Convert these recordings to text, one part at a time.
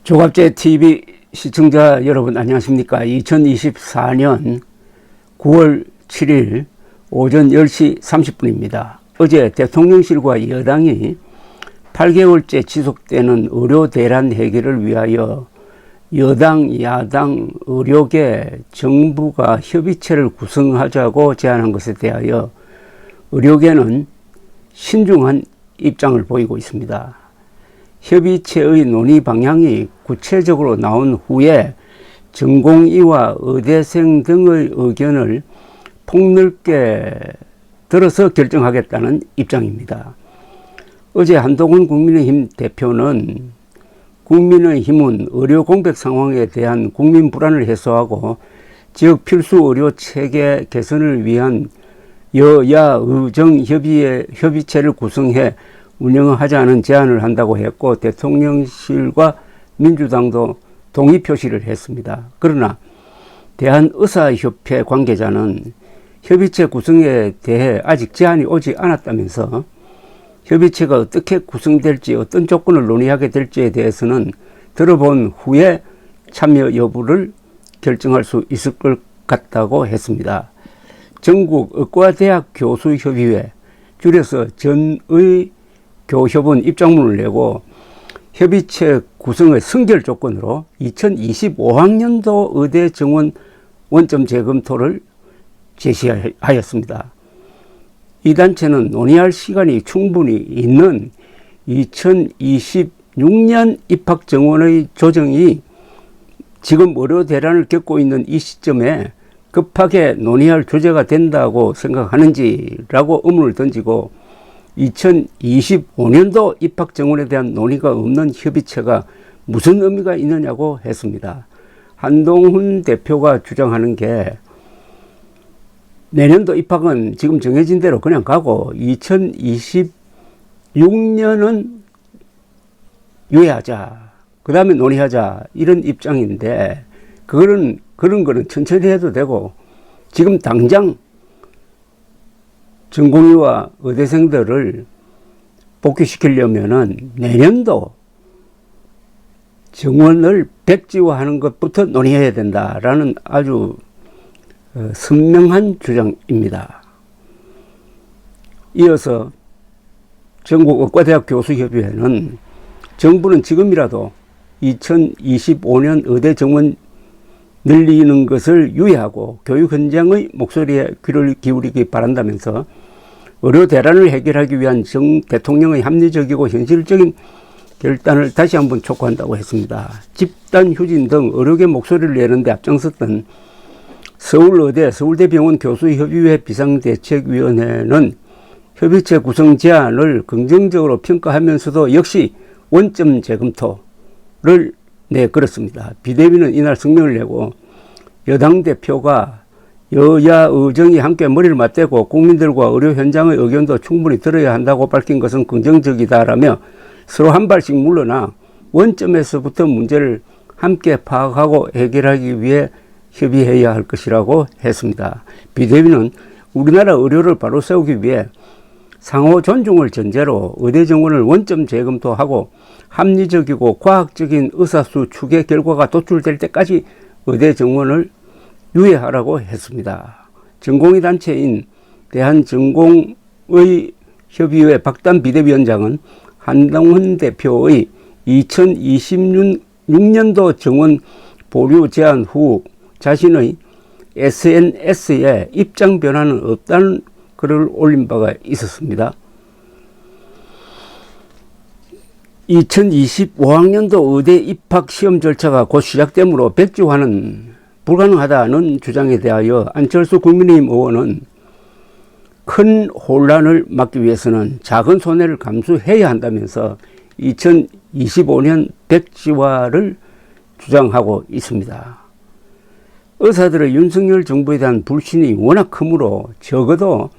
조갑제 TV 시청자 여러분 안녕하십니까. 2024년 9월 7일 오전 10시 30분입니다. 어제 대통령실과 여당이 8개월째 지속되는 의료 대란 해결을 위하여 여당, 야당, 의료계, 정부가 협의체를 구성하자고 제안한 것에 대하여 의료계는 신중한 입장을 보이고 있습니다. 협의체의 논의 방향이 구체적으로 나온 후에 전공의와 의대생 등의 의견을 폭넓게 들어서 결정하겠다는 입장입니다. 어제 한동훈 국민의힘 대표는 국민의힘은 의료 공백 상황에 대한 국민 불안을 해소하고 지역 필수 의료 체계 개선을 위한 여야 의정 협의체를 구성해 운영하자는 제안을 한다고 했고, 대통령실과 민주당도 동의 표시를 했습니다. 그러나 대한의사협회 관계자는 협의체 구성에 대해 아직 제안이 오지 않았다면서 협의체가 어떻게 구성될지, 어떤 조건을 논의하게 될지에 대해서는 들어본 후에 참여 여부를 결정할 수 있을 것 같다고 했습니다. 전국 의과대학 교수협의회, 줄여서 전의교협은 입장문을 내고 협의체 구성의 선결 조건으로 2025학년도 의대 정원 원점 재검토를 제시하였습니다. 이 단체는 논의할 시간이 충분히 있는 2026년 입학 정원의 조정이 지금 의료 대란을 겪고 있는 이 시점에 급하게 논의할 주제가 된다고 생각하는지라고 의문을 던지고, 2025년도 입학 정원에 대한 논의가 없는 협의체가 무슨 의미가 있느냐고 했습니다. 한동훈 대표가 주장하는 게 내년도 입학은 지금 정해진 대로 그냥 가고 2026년은 유예하자, 그 다음에 논의하자, 이런 입장인데, 그런 거는 천천히 해도 되고, 지금 당장 전공의와 의대생들을 복귀시키려면은 내년도 정원을 백지화하는 것부터 논의해야 된다라는 아주 선명한 주장입니다. 이어서 전국의과대학 교수협의회는 정부는 지금이라도 2025년 의대 정원 늘리는 것을 유예하고 교육 현장의 목소리에 귀를 기울이기 바란다면서 의료 대란을 해결하기 위한 대통령의 합리적이고 현실적인 결단을 다시 한번 촉구한다고 했습니다. 집단 휴진 등 의료계 목소리를 내는데 앞장섰던 서울의대, 서울대병원 교수협의회 비상대책위원회는 협의체 구성 제안을 긍정적으로 평가하면서도 역시 원점 재검토를 내걸었습니다. 비대위는 이날 성명을 내고 여당 대표가 여야 의정이 함께 머리를 맞대고 국민들과 의료 현장의 의견도 충분히 들어야 한다고 밝힌 것은 긍정적이다라며 서로 한 발씩 물러나 원점에서부터 문제를 함께 파악하고 해결하기 위해 협의해야 할 것이라고 했습니다. 비대위는 우리나라 의료를 바로 세우기 위해 상호 존중을 전제로 의대 정원을 원점 재검토하고 합리적이고 과학적인 의사수 추계 결과가 도출될 때까지 의대 정원을 유예하라고 했습니다. 전공의 단체인 대한전공의 협의회 박단 비대위원장은 한동훈 대표의 2026년도 정원 보류 제안 후 자신의 SNS에 입장 변화는 없다는 글을 올린 바가 있었습니다. 2025학년도 의대 입학 시험 절차가 곧 시작되므로 백지화는 불가능하다는 주장에 대하여 안철수 국민의힘 의원은 큰 혼란을 막기 위해서는 작은 손해를 감수해야 한다면서 2025년 백지화를 주장하고 있습니다. 의사들의 윤석열 정부에 대한 불신이 워낙 크므로 적어도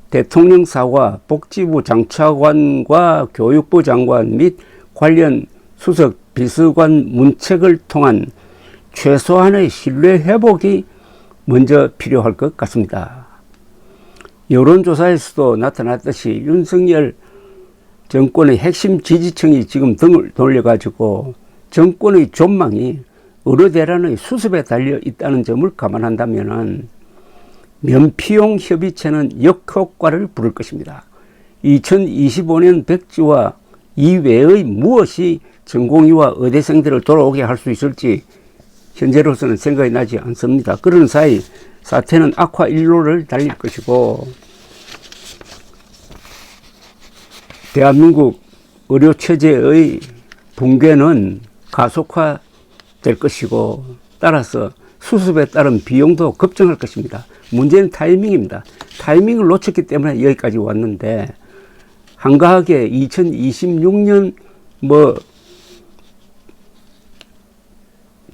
대통령 사과, 복지부 장차관과 교육부 장관 및 관련 수석 비서관 문책을 통한 최소한의 신뢰 회복이 먼저 필요할 것 같습니다. 여론조사에서도 나타났듯이 윤석열 정권의 핵심 지지층이 지금 등을 돌려가지고 정권의 존망이 의료대란의 수습에 달려 있다는 점을 감안한다면 면피용 협의체는 역효과를 부를 것입니다. 2025년 백지와 이외의 무엇이 전공의와 의대생들을 돌아오게 할 수 있을지 현재로서는 생각이 나지 않습니다. 그런 사이 사태는 악화 일로를 달릴 것이고 대한민국 의료체제의 붕괴는 가속화될 것이고 따라서 수습에 따른 비용도 급증할 것입니다. 문제는 타이밍입니다. 타이밍을 놓쳤기 때문에 여기까지 왔는데 한가하게 2026년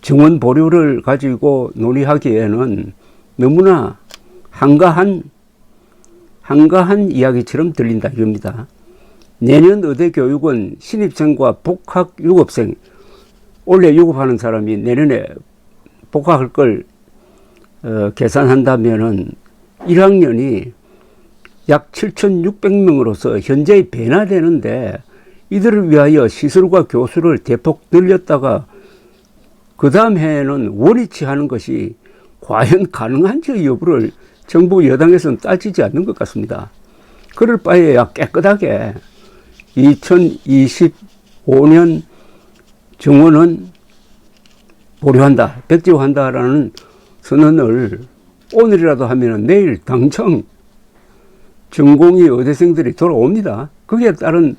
정원 보류를 가지고 논의하기에는 너무나 한가한 이야기처럼 들린다 이겁니다. 내년 의대교육은 신입생과 복학 유급생, 원래 유급하는 사람이 내년에 복학할 걸 계산한다면은 1학년이 약 7,600명으로서 현재의 배나 되는데 이들을 위하여 시설과 교수를 대폭 늘렸다가 그 다음 해에는 원위치 하는 것이 과연 가능한지 여부를 정부 여당에서는 따지지 않는 것 같습니다. 그럴 바에야 깨끗하게 2025년 정원은 보류한다, 백지화한다라는 선언을 오늘이라도 하면 내일 당장 전공의 의대생들이 돌아옵니다. 거기에 따른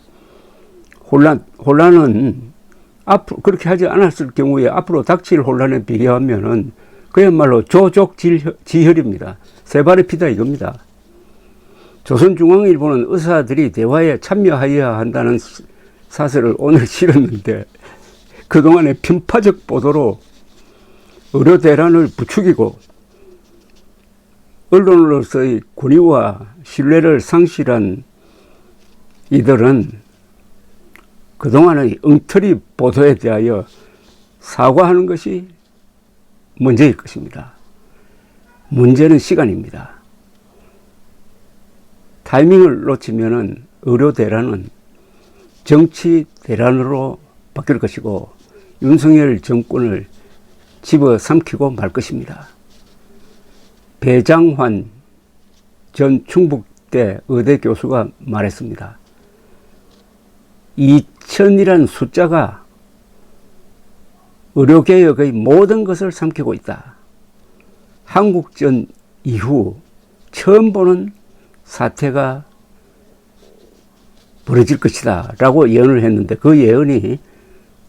혼란은 앞으로 그렇게 하지 않았을 경우에 앞으로 닥칠 혼란에 비교하면은 그야말로 조족지혈입니다. 세 발의 피다 이겁니다. 조선중앙일보는 의사들이 대화에 참여하여야 한다는 사설을 오늘 실었는데 그동안의 편파적 보도로 의료대란을 부추기고 언론으로서의 권위와 신뢰를 상실한 이들은 그동안의 엉터리 보도에 대하여 사과하는 것이 문제일 것입니다. 문제는 시간입니다. 타이밍을 놓치면은 의료대란은 정치대란으로 바뀔 것이고 윤석열 정권을 집어삼키고 말 것입니다. 배장환 전 충북대 의대 교수가 말했습니다. 2000이라는 숫자가 의료개혁의 모든 것을 삼키고 있다. 한국전 이후 처음 보는 사태가 벌어질 것이다 라고 예언을 했는데 그 예언이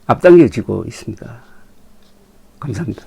앞당겨지고 있습니다. 감사합니다.